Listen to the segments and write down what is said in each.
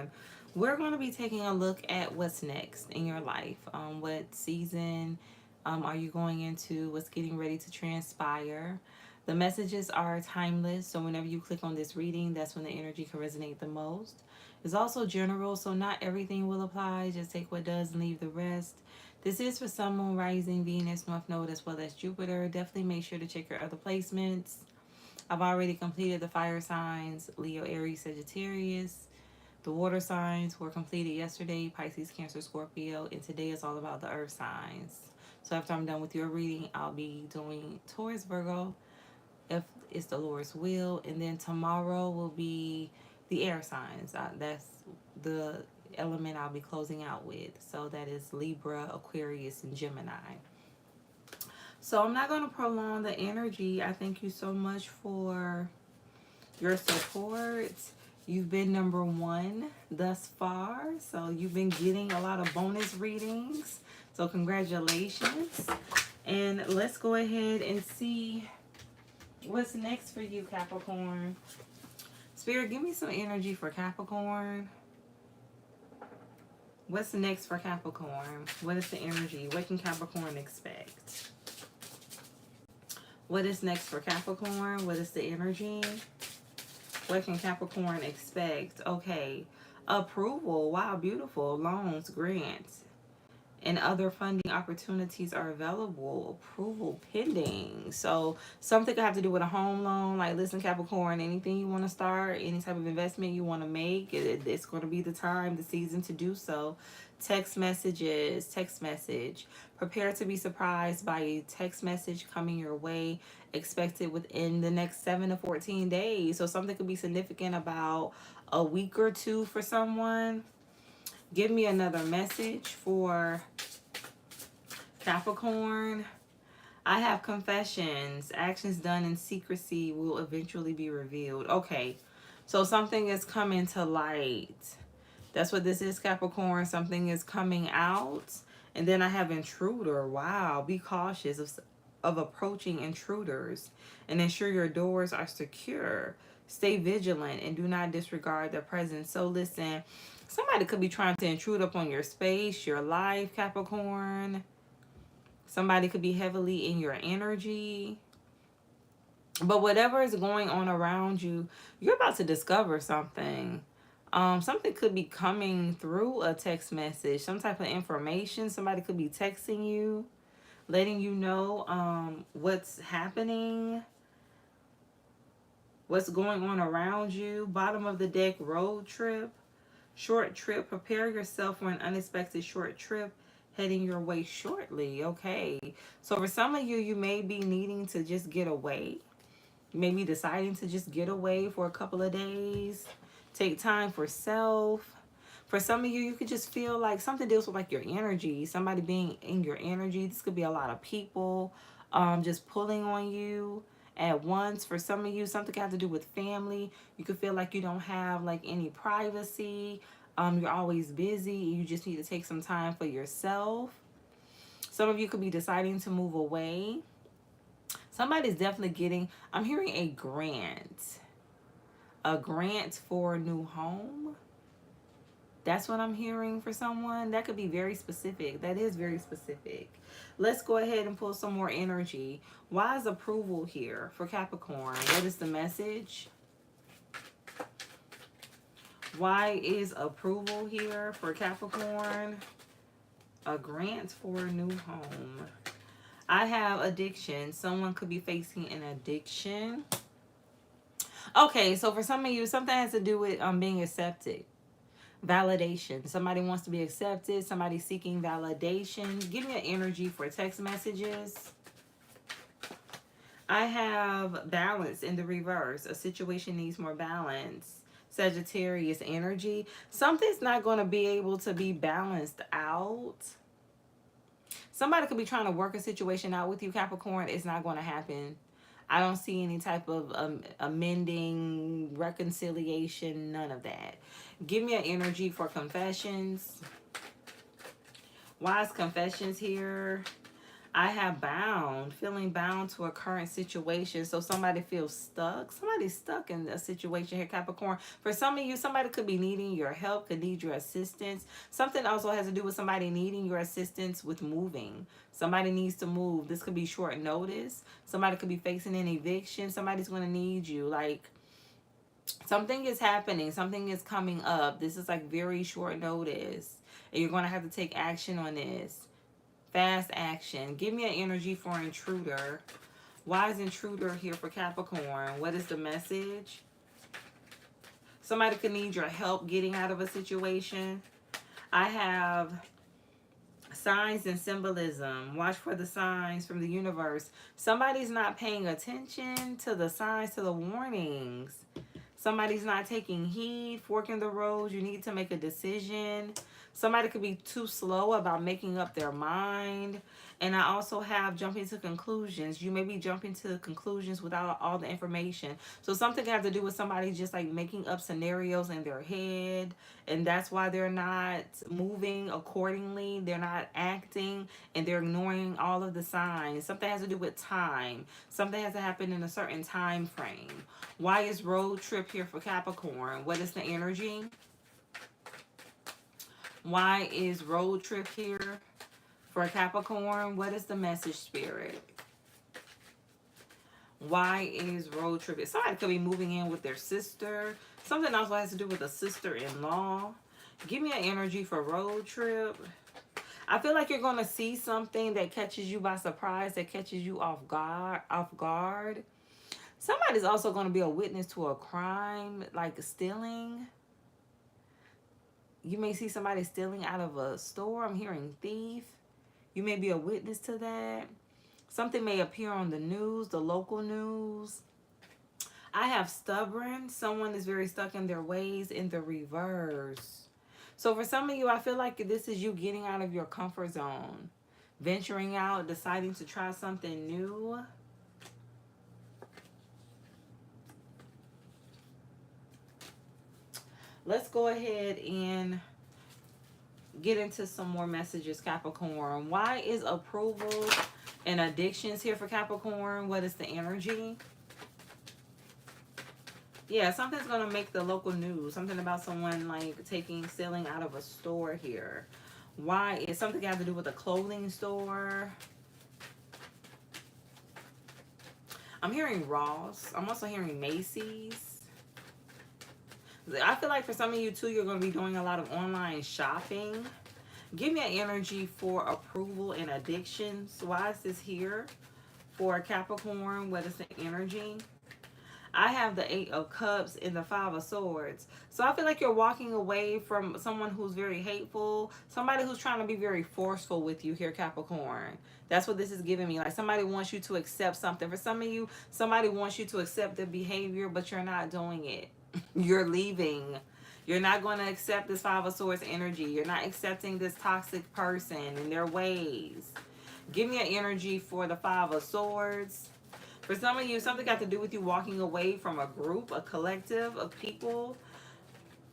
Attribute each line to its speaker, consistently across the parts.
Speaker 1: Capricorn. We're going to be taking a look at what's next in your life. What season are you going into? What's getting ready to transpire? The messages are timeless, so whenever you click on this reading, that's when the energy can resonate the most. It's also general, so not everything will apply. Just take what does and leave the rest. This is for Sun, Moon, Rising, Venus, North Node, as well as Jupiter. Definitely make sure to check your other placements. I've already completed the fire signs, Leo, Aries, Sagittarius. The water signs were completed yesterday, Pisces, Cancer, Scorpio, and today is all about the earth signs. So after I'm done with your reading, I'll be doing Taurus, Virgo, if it's the Lord's will, and then tomorrow will be the air signs. That's the element I'll be closing out with. So that is Libra, Aquarius, and Gemini. So I'm not going to prolong the energy. I thank you so much for your support. You've been number one thus far. So you've been getting a lot of bonus readings. So congratulations. And let's go ahead and see what's next for you, Capricorn. Spirit, give me some energy for Capricorn. What's next for Capricorn? What is the energy? What can Capricorn expect? What is next for Capricorn? What is the energy? What can Capricorn expect? Okay. Approval. Wow, beautiful. Loans, grants, and other funding opportunities are available. Approval pending. So something could have to do with a home loan. Like, listen, Capricorn, anything you want to start, any type of investment you want to make, it's going to be the time, the season to do so. Text messages, text message. Prepare to be surprised by a text message coming your way, expected within the next 7 to 14 days. So something could be significant about a week or two for someone. Give me another message for Capricorn. I have confessions. Actions done in secrecy will eventually be revealed. Okay, so something is coming to light. That's what this is, Capricorn. Something is coming out. And then I have intruder. Wow, be cautious of approaching intruders and ensure your doors are secure. Stay vigilant and do not disregard their presence. So listen, somebody could be trying to intrude upon your space, your life, Capricorn. Somebody could be heavily in your energy. But whatever is going on around you, you're about to discover something. Something could be coming through a text message, some type of information. Somebody could be texting you, letting you know what's happening, what's going on around you. Bottom of the deck, road trip, short trip. Prepare yourself for an unexpected short trip heading your way shortly. Okay, so for some of you, you may be needing to just get away. You may be deciding to just get away for a couple of days. Take time for self. For some of you, you could just feel like something deals with like your energy. Somebody being in your energy. This could be a lot of people just pulling on you at once. For some of you, something could have to do with family. You could feel like you don't have like any privacy. You're always busy. You just need to take some time for yourself. Some of you could be deciding to move away. Somebody's definitely getting, I'm hearing a grant. A grant for a new home. That's what I'm hearing for someone. That could be very specific. That is very specific. Let's go ahead and pull some more energy. Why is approval here for Capricorn? What is the message? Why is approval here for Capricorn? A grant for a new home. I have addiction. Someone could be facing an addiction. Okay, so for some of you, something has to do with being accepted. Validation. Somebody wants to be accepted. Somebody seeking validation. Give me an energy for text messages. I have balance in the reverse. A situation needs more balance. Sagittarius energy. Something's not going to be able to be balanced out. Somebody could be trying to work a situation out with you, Capricorn. It's not going to happen. I don't see any type of amending, reconciliation, none of that. Give me an energy for confessions. Why is confessions here? I have bound, feeling bound to a current situation. So somebody feels stuck. Somebody's stuck in a situation here, Capricorn. For some of you, somebody could be needing your help, could need your assistance. Something also has to do with somebody needing your assistance with moving. Somebody needs to move. This could be short notice. Somebody could be facing an eviction. Somebody's going to need you. Like, something is happening. Something is coming up. This is like very short notice. And you're going to have to take action on this. Fast action. Give me an energy for intruder. Why is intruder here for Capricorn? What is the message? Somebody could need your help getting out of a situation. I have signs and symbolism. Watch for the signs from the universe. Somebody's not paying attention to the signs, to the warnings. Somebody's not taking heed, forking the road. You need to make a decision. Somebody could be too slow about making up their mind. And I also have jumping to conclusions. You may be jumping to conclusions without all the information. So something has to do with somebody just like making up scenarios in their head. And that's why they're not moving accordingly. They're not acting, and they're ignoring all of the signs. Something has to do with time. Something has to happen in a certain time frame. Why is road trip here for Capricorn? What is the energy? Why is road trip here for Capricorn? What is the message, Spirit? Why is road trip? Somebody could be moving in with their sister. Something also has to do with a sister-in-law. Give me an energy for road trip. I feel like you're going to see something that catches you by surprise, that catches you off guard. Somebody's also going to be a witness to a crime, like stealing. You may see somebody stealing out of a store. I'm hearing thief. You may be a witness to that. Something may appear on the news, the local news. I have stubborn. Someone is very stuck in their ways in the reverse. So for some of you, I feel like this is you getting out of your comfort zone. Venturing out, deciding to try something new. Let's go ahead and get into some more messages, Capricorn. Why is approval and addictions here for Capricorn? What is the energy? Yeah, something's going to make the local news. Something about someone like stealing out of a store here. Why is something got to do with a clothing store? I'm hearing Ross. I'm also hearing Macy's. I feel like for some of you too, you're going to be doing a lot of online shopping. Give me an energy for approval and addictions. Why is this here for Capricorn? What is the energy? I have the 8 of Cups and the 5 of Swords. So I feel like you're walking away from someone who's very hateful. Somebody who's trying to be very forceful with you here, Capricorn. That's what this is giving me. Like somebody wants you to accept something. For some of you, somebody wants you to accept the behavior, but you're not doing it. You're leaving. You're not going to accept this 5 of Swords energy. You're not accepting this toxic person and their ways. Give me an energy for the 5 of Swords. For some of you, something got to do with you walking away from a group, a collective of people.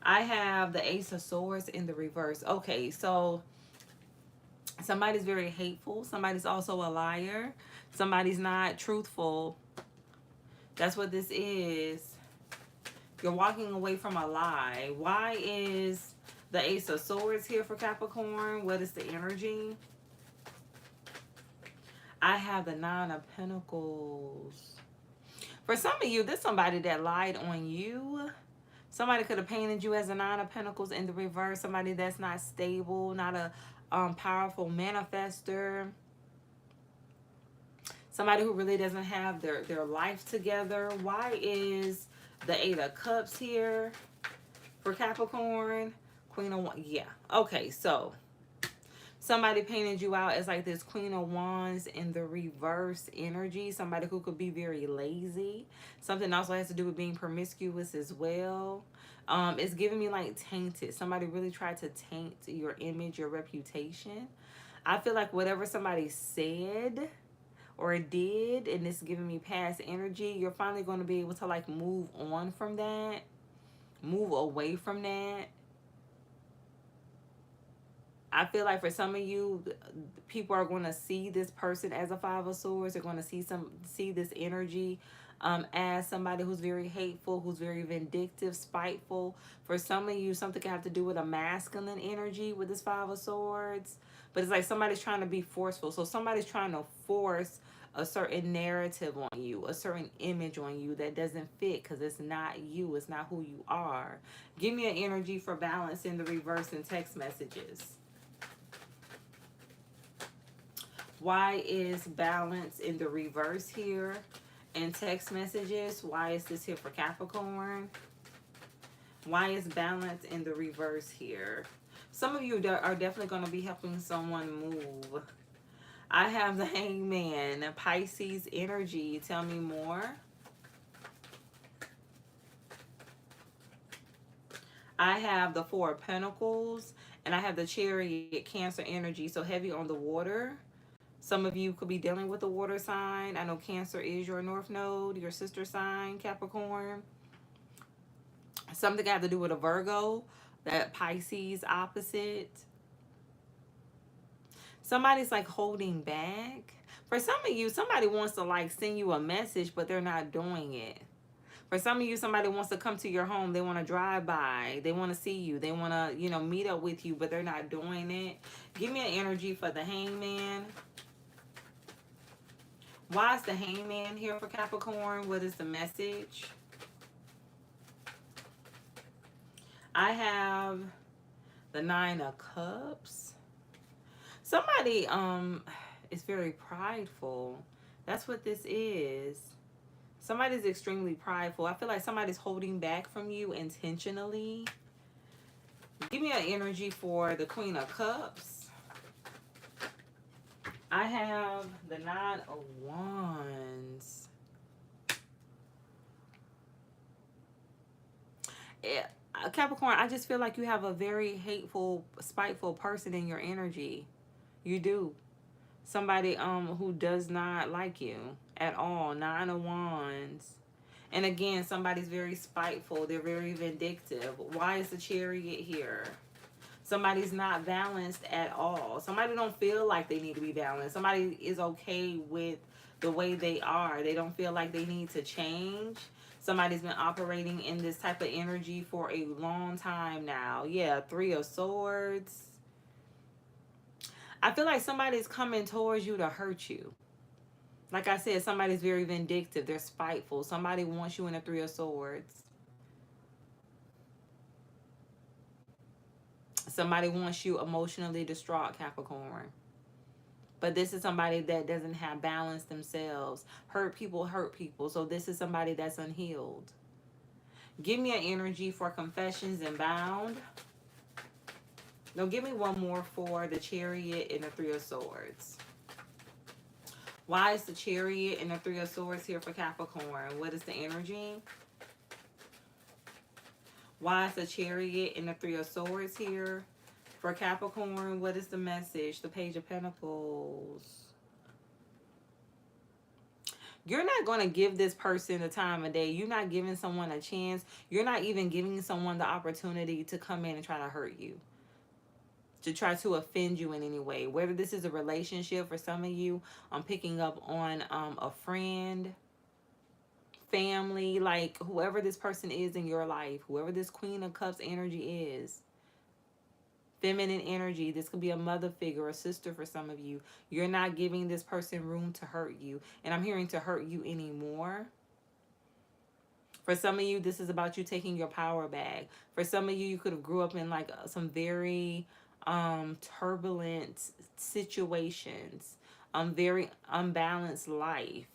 Speaker 1: I have the Ace of Swords in the reverse. Okay, so somebody's very hateful. Somebody's also a liar. Somebody's not truthful. That's what this is. You're walking away from a lie. Why is the Ace of Swords here for Capricorn? What is the energy? I have the 9 of Pentacles. For some of you, there's somebody that lied on you. Somebody could have painted you as a 9 of Pentacles in the reverse. Somebody that's not stable, not a powerful manifester. Somebody who really doesn't have their life together. Why is the 8 of Cups here for Capricorn? Queen of Wands. Yeah. Okay, so somebody painted you out as like this Queen of Wands in the reverse energy. Somebody who could be very lazy. Something also has to do with being promiscuous as well. It's giving me like tainted. Somebody really tried to taint your image, your reputation. I feel like whatever somebody said or did, and it's giving me past energy, you're finally going to be able to like move on from that, move away from that. I feel like for some of you, people are going to see this person as a Five of Swords. They're going to see this energy as somebody who's very hateful, who's very vindictive, spiteful. For some of you, something can have to do with a masculine energy with this Five of Swords. But it's like somebody's trying to be forceful. So somebody's trying to force a certain narrative on you, a certain image on you that doesn't fit because it's not you. It's not who you are. Give me an energy for balance in the reverse in text messages. Why is balance in the reverse here in text messages? Why is this here for Capricorn? Why is balance in the reverse here? Some of you are definitely going to be helping someone move. I have the Hangman, Pisces energy. Tell me more. I have the Four of Pentacles, and I have the Chariot, Cancer energy. So heavy on the water. Some of you could be dealing with a water sign. I know Cancer is your North Node, your sister sign, Capricorn. Something got to do with a Virgo, that Pisces opposite. Somebody's like holding back. For some of you, somebody wants to like send you a message, but they're not doing it. For some of you, somebody wants to come to your home. They want to drive by. They want to see you. They want to, you know, meet up with you, but they're not doing it. Give me an energy for the Hangman. Why is the Hangman here for Capricorn? What is the message? I have the Nine of Cups. Somebody is very prideful. That's what this is. Somebody's extremely prideful. I feel like somebody's holding back from you intentionally. Give me an energy for the Queen of Cups. I have the Nine of Wands. Capricorn, I just feel like you have a very hateful, spiteful person in your energy. You do. Somebody who does not like you at all. Nine of Wands. And again, somebody's very spiteful. They're very vindictive. Why is the Chariot here? Somebody's not balanced at all. Somebody don't feel like they need to be balanced. Somebody is okay with the way they are. They don't feel like they need to change. Somebody's been operating in this type of energy for a long time now. Yeah, Three of Swords. I feel like somebody's coming towards you to hurt you. Like I said, somebody's very vindictive. They're spiteful. Somebody wants you in a Three of Swords. Somebody wants you emotionally distraught, Capricorn. But this is somebody that doesn't have balance themselves. Hurt people hurt people. So this is somebody that's unhealed. Give me an energy for Confessions and Bound. Now give me one more for the Chariot and the Three of Swords. Why is the Chariot and the Three of Swords here for Capricorn? What is the energy? Why is the Chariot and the Three of Swords here for Capricorn? What is the message? The Page of Pentacles. You're not going to give this person the time of day. You're not giving someone a chance. You're not even giving someone the opportunity to come in and try to hurt you, to try to offend you in any way. Whether this is a relationship, for some of you, I'm picking up on a friend, family, like whoever this person is in your life, whoever this Queen of Cups energy is, feminine energy. This could be a mother figure, a sister for some of you. You're not giving this person room to hurt you, and I'm hearing to hurt you anymore. For some of you, this is about you taking your power back. For some of you, you could have grew up in like some very turbulent situations, very unbalanced life.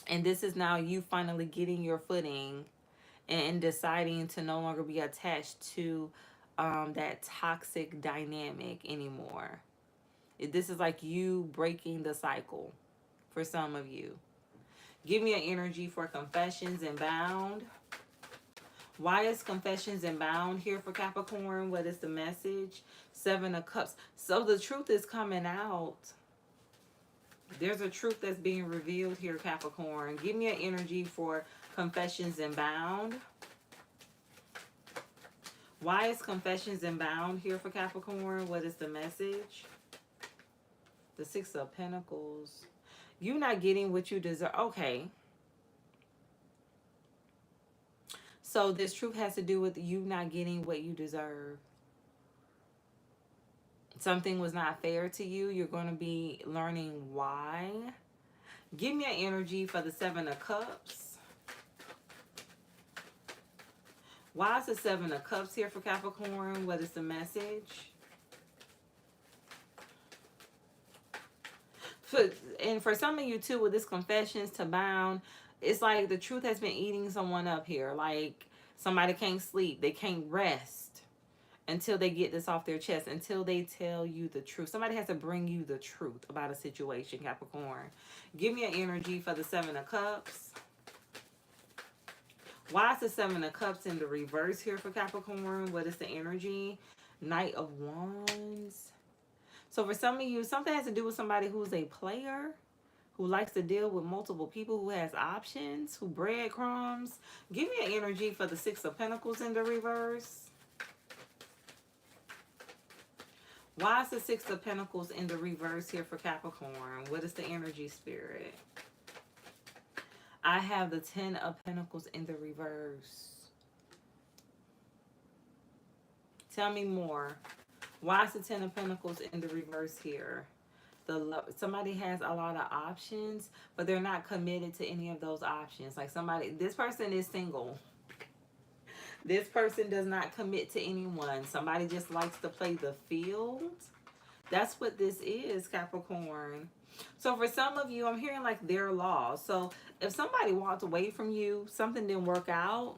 Speaker 1: And this is now you finally getting your footing and deciding to no longer be attached to that toxic dynamic anymore. This is like you breaking the cycle for some of you. Give me an energy for Confessions and Bound. Why is Confessions and Bound here for Capricorn? What is the message? Seven of Cups. So the truth is coming out. There's a truth that's being revealed here, Capricorn. Give me an energy for Confessions and Bound. Why is confessions inbound here for Capricorn? What is the message? The Six of Pentacles. You're not getting what you deserve. Okay. So this truth has to do with you not getting what you deserve. Something was not fair to you. You're going to be learning why. Give me an energy for the Seven of Cups. Why is the Seven of Cups here for Capricorn? What is the message? And for some of you too, with this confessions to bound, it's like the truth has been eating someone up here. Like somebody can't sleep. They can't rest until they get this off their chest, until they tell you the truth. Somebody has to bring you the truth about a situation, Capricorn. Give me an energy for the Seven of Cups. Why is the Seven of Cups in the reverse here for Capricorn? What is the energy? Knight of Wands. So for some of you, something has to do with somebody who's a player, who likes to deal with multiple people, who has options, who breadcrumbs. Give me an energy for the Six of Pentacles in the reverse. Why is the Six of Pentacles in the reverse here for Capricorn? What is the energy, Spirit? I have the Ten of Pentacles in the reverse. Tell me more. Why is the Ten of Pentacles in the reverse here? Somebody has a lot of options, but they're not committed to any of those options. Like this person is single. This person does not commit to anyone. Somebody just likes to play the field. That's what this is, Capricorn. So for some of you, I'm hearing like their law. So if somebody walked away from you, something didn't work out,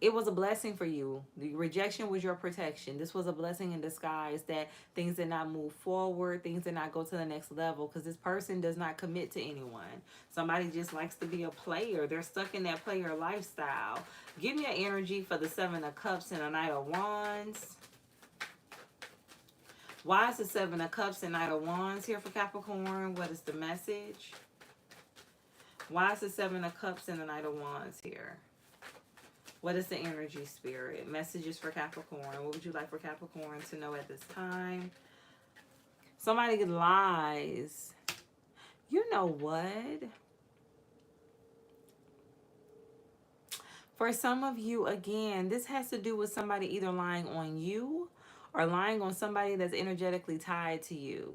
Speaker 1: it was a blessing for you. The rejection was your protection. This was a blessing in disguise that things did not move forward. Things did not go to the next level because this person does not commit to anyone. Somebody just likes to be a player. They're stuck in that player lifestyle. Give me an energy for the Seven of Cups and a Knight of Wands. Why is the Seven of Cups and Knight of Wands here for Capricorn? What is the message? Why is the Seven of Cups and the Knight of Wands here? What is the energy, Spirit? Messages for Capricorn. What would you like for Capricorn to know at this time? Somebody lies. You know what? For some of you, again, this has to do with somebody either lying on you or lying on somebody that's energetically tied to you.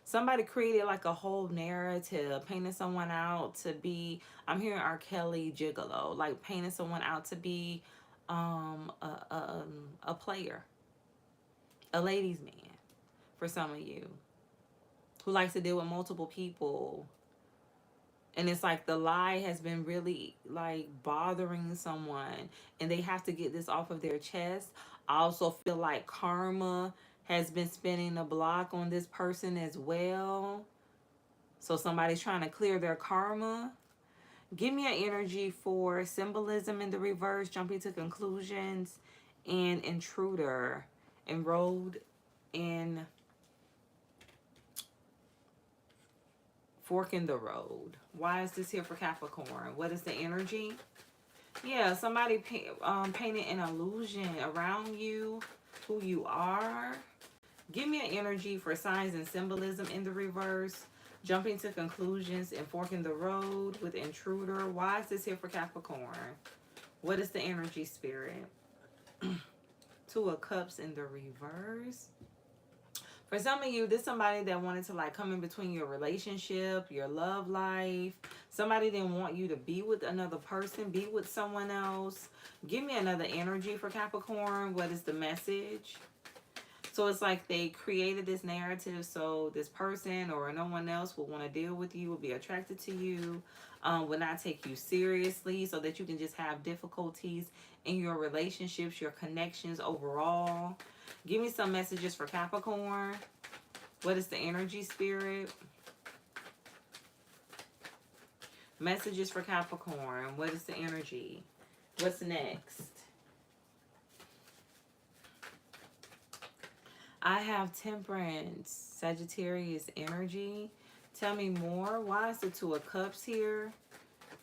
Speaker 1: Somebody created like a whole narrative, painting someone out to be, I'm hearing R. Kelly gigolo, like painting someone out to be a player, a ladies' man for some of you, who likes to deal with multiple people. And it's like the lie has been really like bothering someone and they have to get this off of their chest. I also feel like karma has been spinning the block on this person as well. So somebody's trying to clear their karma. Give me an energy for symbolism in the reverse, jumping to conclusions, and intruder, enrolled in fork in the road. Why is this here for Capricorn? What is the energy? Yeah, somebody painted an illusion around you, who you are. Give me an energy for signs and symbolism in the reverse, jumping to conclusions and forking the road with intruder. Why is this here for Capricorn? What is the energy, Spirit? Two of Cups in the reverse. For some of you, this is somebody that wanted to like come in between your relationship, your love life. Somebody didn't want you to be with another person, be with someone else. Give me another energy for Capricorn. What is the message? So it's like they created this narrative so this person or no one else will want to deal with you, will be attracted to you, will not take you seriously, so that you can just have difficulties in your relationships, your connections overall. Give me some messages for Capricorn. What is the energy, Spirit? Messages for Capricorn. What is the energy? What's next? I have Temperance, Sagittarius energy. Tell me more. Why is the Two of Cups here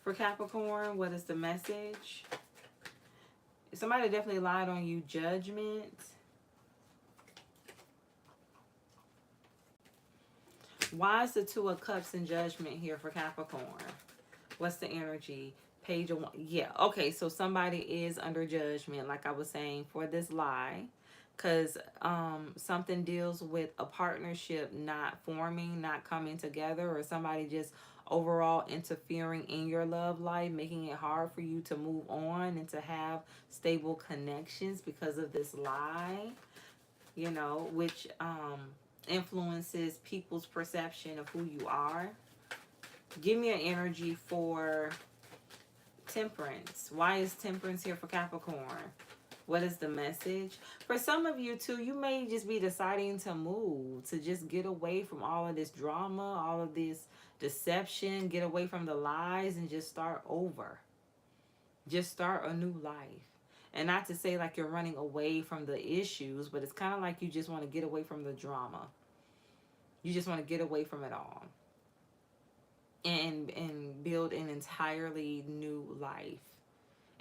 Speaker 1: for Capricorn? What is the message? Somebody definitely lied on you. Judgment. Why is the Two of Cups in Judgment here for Capricorn? What's the energy? Page of one. Yeah. Okay. So somebody is under judgment, like I was saying, for this lie. Because something deals with a partnership not forming, not coming together, or somebody just overall interfering in your love life, making it hard for you to move on and to have stable connections because of this lie, you know, which influences people's perception of who you are. Give me an energy for Temperance. Why is Temperance here for Capricorn? What is the message? For some of you too, you may just be deciding to move, to just get away from all of this drama, all of this deception, get away from the lies and just start over. Just start a new life. And not to say like you're running away from the issues, but it's kind of like you just want to get away from the drama. You just want to get away from it all. And build an entirely new life.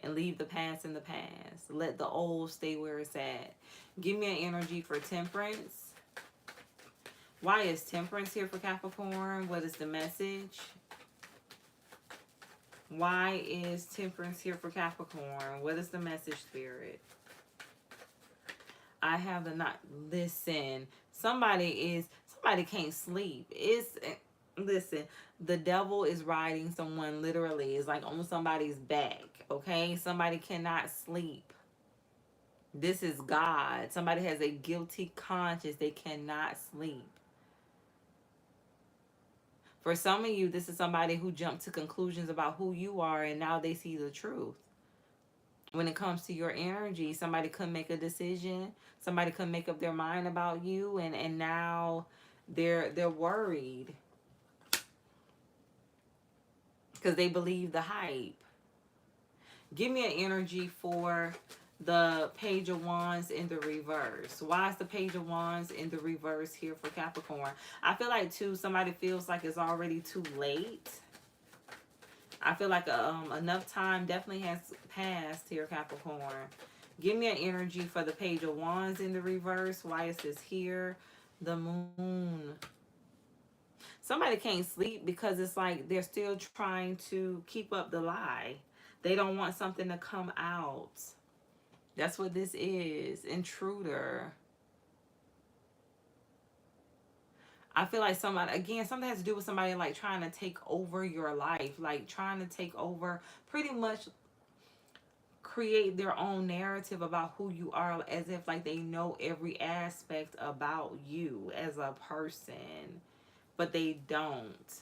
Speaker 1: And leave the past in the past. Let the old stay where it's at. Give me an energy for Temperance. Why is Temperance here for Capricorn? What is the message? Why is Temperance here for Capricorn? What is the message, Spirit? I have the not. Listen, somebody can't sleep. Listen, the devil is riding someone literally. It's like on somebody's back, okay? Somebody cannot sleep. This is God. Somebody has a guilty conscience. They cannot sleep. For some of you, this is somebody who jumped to conclusions about who you are and now they see the truth. When it comes to your energy, somebody could make a decision. Somebody could make up their mind about you and now they're worried. Because they believe the hype. Give me an energy for the Page of Wands in the reverse. Why is the Page of Wands in the reverse here for Capricorn? I feel like, too, somebody feels like it's already too late. I feel like enough time definitely has passed here, Capricorn. Give me an energy for the Page of Wands in the reverse. Why is this here? The Moon. Somebody can't sleep because it's like they're still trying to keep up the lie. They don't want something to come out. That's what this is. Intruder. I feel like somebody, again, something has to do with somebody like trying to take over your life. Like trying to take over, pretty much create their own narrative about who you are, as if like they know every aspect about you as a person. But they don't.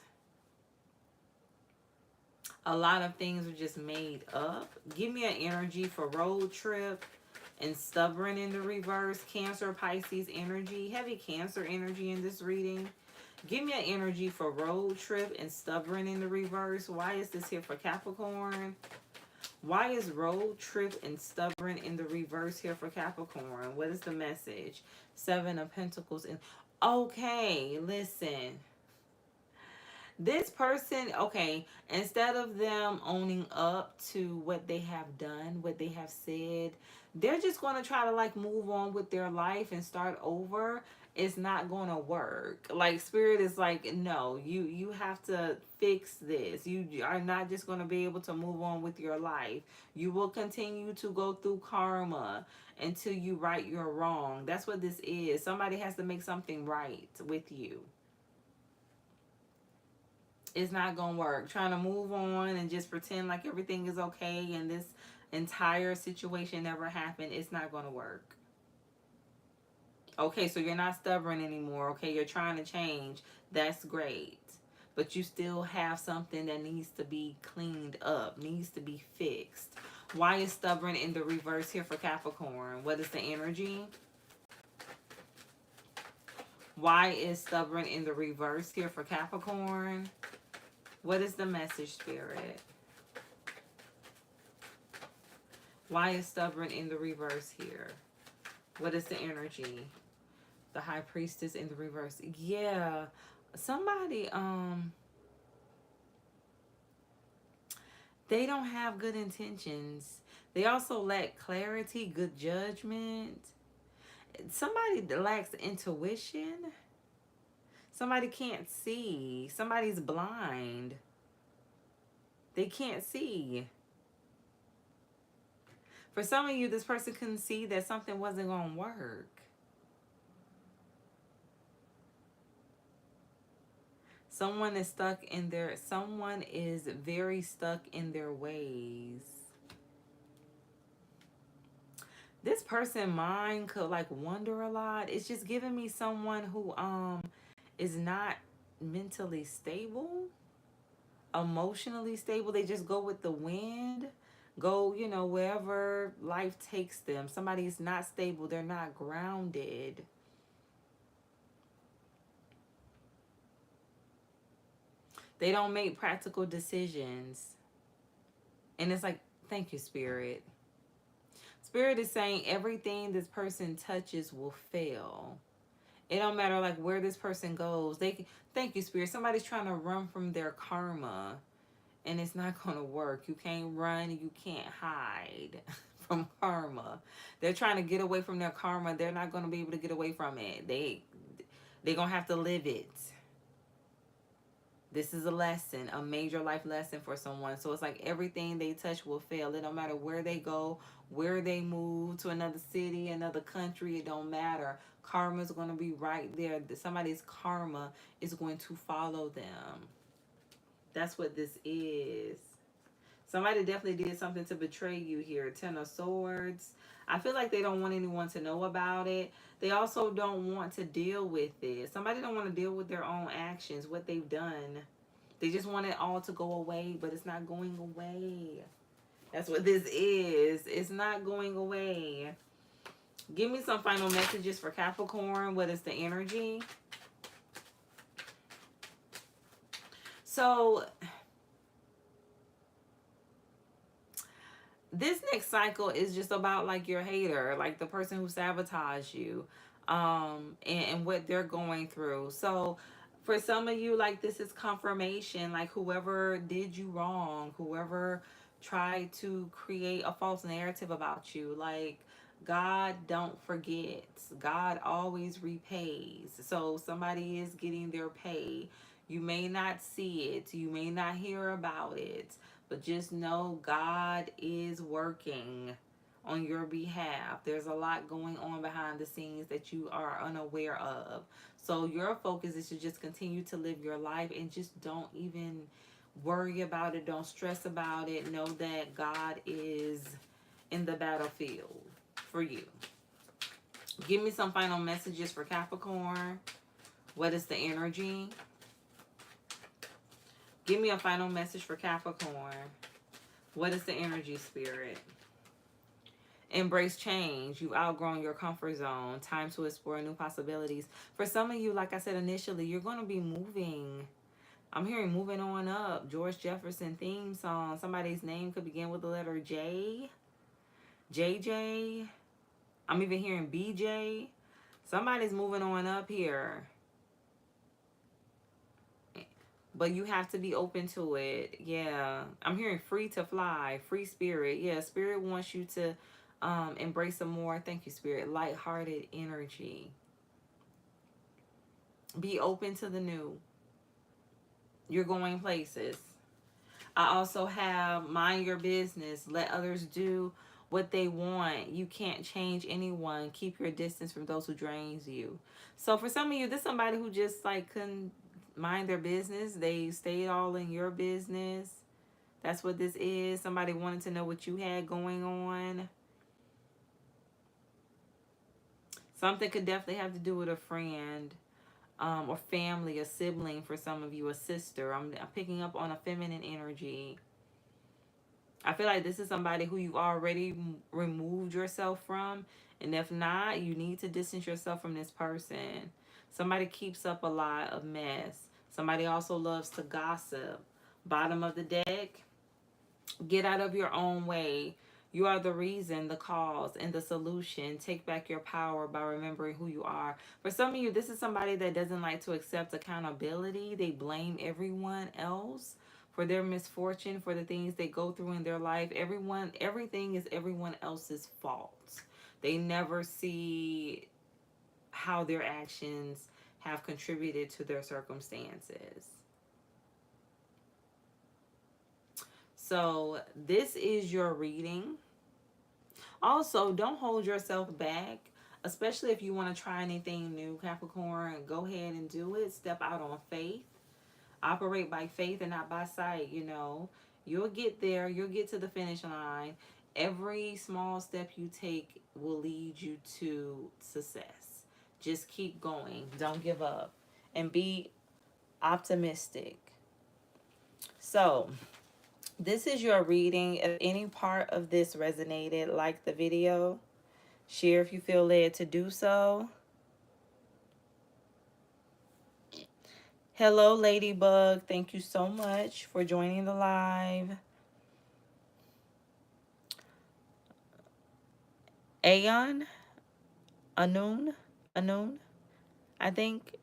Speaker 1: A lot of things are just made up. Give me an energy for Road Trip and Stubborn in the reverse. Cancer, Pisces energy. Heavy Cancer energy in this reading. Give me an energy for Road Trip and Stubborn in the reverse. Why is this here for Capricorn? Why is Road Trip and Stubborn in the reverse here for Capricorn? What is the message? Seven of Pentacles. Okay, listen. This person, okay, instead of them owning up to what they have done, what they have said, they're just going to try to like move on with their life and start over. It's not going to work. Like Spirit is like, no, you have to fix this. You are not just going to be able to move on with your life. You will continue to go through karma until you right your wrong. That's what this is. Somebody has to make something right with you. It's not gonna work. Trying to move on and just pretend like everything is okay and this entire situation never happened, it's not gonna work. Okay, so you're not stubborn anymore. Okay, you're trying to change. That's great. But you still have something that needs to be cleaned up, needs to be fixed. Why is stubborn in the reverse here for Capricorn? What is the energy? Why is stubborn in the reverse here for Capricorn? What is the message, Spirit? Why is stubborn in the reverse here? What is the energy? The High Priestess in the reverse. Yeah. Somebody, they don't have good intentions. They also lack clarity, good judgment. Somebody that lacks intuition. Somebody can't see. Somebody's blind. They can't see. For some of you, this person couldn't see that something wasn't going to work. Someone is someone is very stuck in their ways. This person mind could like wonder a lot. It's just giving me someone who is not mentally stable, emotionally stable. They just go with the wind, go, wherever life takes them. Somebody is not stable, they're not grounded. They don't make practical decisions. And it's like, thank you, Spirit. Spirit is saying everything this person touches will fail. It don't matter like where this person goes. Thank you, Spirit. Somebody's trying to run from their karma, and it's not going to work. You can't run, you can't hide from karma. They're trying to get away from their karma. They're not going to be able to get away from it. They're going to have to live it. This is a lesson, a major life lesson for someone. So it's like everything they touch will fail. It don't matter where they go, where they move to another city, another country. It don't matter. Karma is going to be right there. Somebody's karma is going to follow them. That's what this is. Somebody definitely did something to betray you here. Ten of Swords. I feel like they don't want anyone to know about it. They also don't want to deal with it. Somebody don't want to deal with their own actions, what they've done. They just want it all to go away, but it's not going away. That's what this is. It's not going away. Give me some final messages for Capricorn. What is the energy? So this next cycle is just about like your hater, like the person who sabotaged you, and what they're going through. So for some of you, like this is confirmation, like whoever did you wrong, whoever tried to create a false narrative about you, like God don't forget. God always repays. So somebody is getting their pay. You may not see it, you may not hear about it, but just know God is working on your behalf. There's a lot going on behind the scenes that you are unaware of. So your focus is to just continue to live your life and just don't even worry about it. Don't stress about it. Know that God is in the battlefield for you. Give me some final messages for Capricorn. What is the energy? Give me a final message for Capricorn. What is the energy, Spirit? Embrace change. You've outgrown your comfort zone. Time to explore new possibilities. For some of you, like I said initially, you're going to be moving. I'm hearing moving on up. George Jefferson theme song. Somebody's name could begin with the letter J. JJ. I'm even hearing BJ. Somebody's moving on up here. But you have to be open to it. Yeah. I'm hearing free to fly. Free spirit. Yeah. Spirit wants you to embrace some more. Thank you, Spirit. Lighthearted energy. Be open to the new. You're going places. I also have mind your business. Let others do what they want. You can't change anyone. Keep your distance from those who drains you. So for some of you, this is somebody who just like couldn't mind their business. They stayed all in your business. That's what this is. Somebody wanted to know what you had going on. Something could definitely have to do with a friend, or family, a sibling for some of you, a sister. I'm picking up on a feminine energy. I feel like this is somebody who you've already removed yourself from. And if not, you need to distance yourself from this person. Somebody keeps up a lot of mess. Somebody also loves to gossip. Bottom of the deck, get out of your own way. You are the reason, the cause, and the solution. Take back your power by remembering who you are. For some of you, this is somebody that doesn't like to accept accountability. They blame everyone else for their misfortune, for the things they go through in their life. Everything is everyone else's fault. They never see how their actions have contributed to their circumstances. So, this is your reading. Also, don't hold yourself back, especially if you want to try anything new, Capricorn. Go ahead and do it. Step out on faith. Operate by faith and not by sight. You'll get there. You'll get to the finish line. Every small step you take will lead you to success. Just keep going. Don't give up. And be optimistic. So, this is your reading. If any part of this resonated, like the video, share if you feel led to do so. Hello, Ladybug. Thank you so much for joining the live. Aeon, Anun, I think.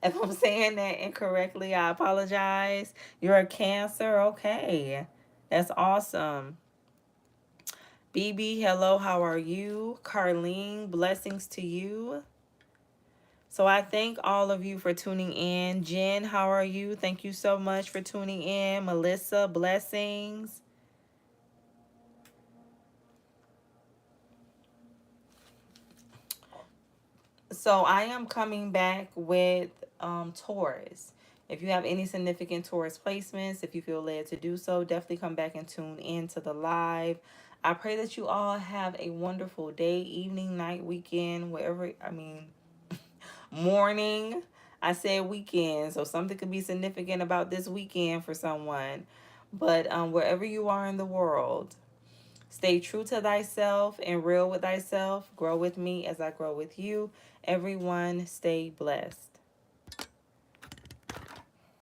Speaker 1: If I'm saying that incorrectly, I apologize. You're a Cancer. Okay. That's awesome. BB, hello. How are you? Carlene, blessings to you. So I thank all of you for tuning in. Jen, how are you? Thank you so much for tuning in. Melissa, blessings. So I am coming back with Taurus. If you have any significant Taurus placements, if you feel led to do so, definitely come back and tune in to the live. I pray that you all have a wonderful day, evening, night, weekend, morning. I said weekend, so something could be significant about this weekend for someone. But wherever you are in the world, stay true to thyself and real with thyself. Grow with me as I grow with you. Everyone, stay blessed.